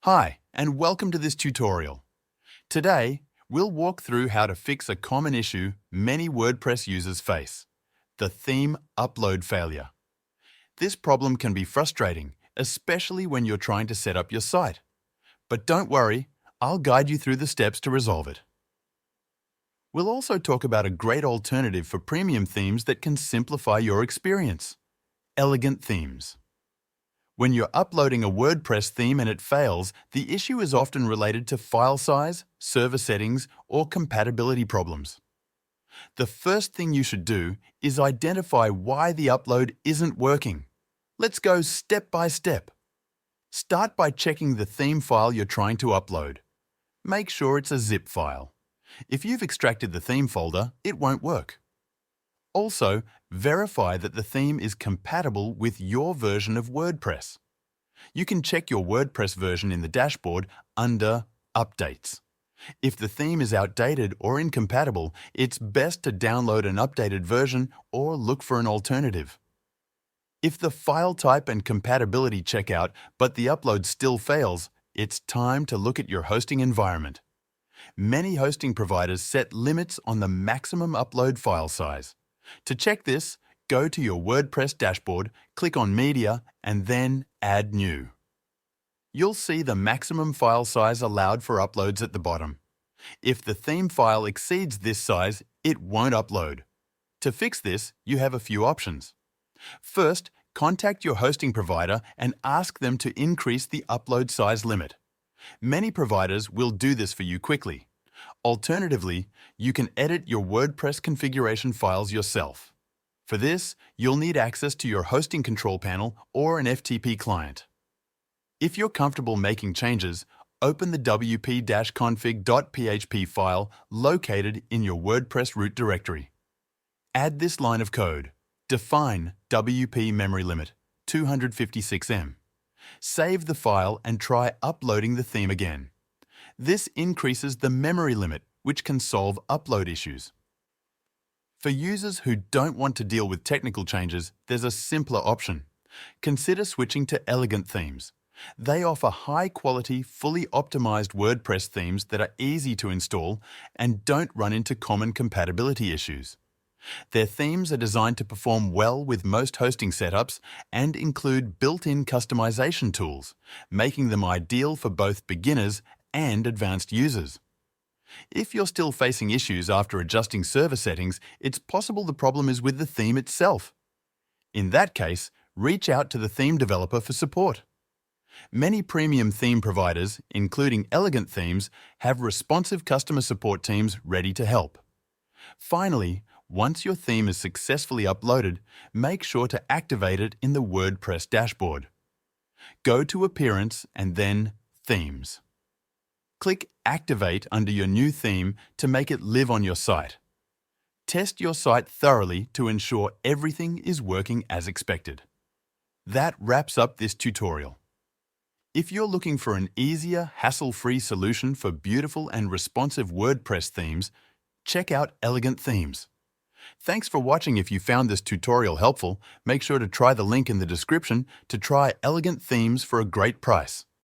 Hi, and welcome to this tutorial. Today, we'll walk through how to fix a common issue many WordPress users face, the theme upload failure. This problem can be frustrating, especially when you're trying to set up your site. But don't worry, I'll guide you through the steps to resolve it. We'll also talk about a great alternative for premium themes that can simplify your experience: elegant themes. When you're uploading a WordPress theme and it fails, the issue is often related to file size, server settings, or compatibility problems. The first thing you should do is identify why the upload isn't working. Let's go step by step. Start by checking the theme file you're trying to upload. Make sure it's a zip file. If you've extracted the theme folder, it won't work. Also, verify that the theme is compatible with your version of WordPress. You can check your WordPress version in the dashboard under Updates. If the theme is outdated or incompatible, it's best to download an updated version or look for an alternative. If the file type and compatibility check out, but the upload still fails, it's time to look at your hosting environment. Many hosting providers set limits on the maximum upload file size. To check this, go to your WordPress dashboard, click on Media, and then Add New. You'll see the maximum file size allowed for uploads at the bottom. If the theme file exceeds this size, it won't upload. To fix this, you have a few options. First, contact your hosting provider and ask them to increase the upload size limit. Many providers will do this for you quickly. Alternatively, you can edit your WordPress configuration files yourself. For this, you'll need access to your hosting control panel or an FTP client. If you're comfortable making changes, open the wp-config.php file located in your WordPress root directory. Add this line of code. Define WP memory limit 256 MB. Save the file and try uploading the theme again. This increases the memory limit, which can solve upload issues. For users who don't want to deal with technical changes, there's a simpler option. Consider switching to elegant themes. They offer high-quality, fully optimized WordPress themes that are easy to install and don't run into common compatibility issues. Their themes are designed to perform well with most hosting setups and include built-in customization tools, making them ideal for both beginners and advanced users. If you're still facing issues after adjusting server settings, it's possible the problem is with the theme itself. In that case, reach out to the theme developer for support. Many premium theme providers, including elegant themes, have responsive customer support teams ready to help. Finally, once your theme is successfully uploaded, make sure to activate it in the WordPress dashboard. Go to Appearance and then Themes. Click Activate under your new theme to make it live on your site. Test your site thoroughly to ensure everything is working as expected. That wraps up this tutorial. If you're looking for an easier, hassle-free solution for beautiful and responsive WordPress themes, check out Elegant Themes. Thanks for watching. If you found this tutorial helpful, make sure to try the link in the description to try Elegant Themes for a great price.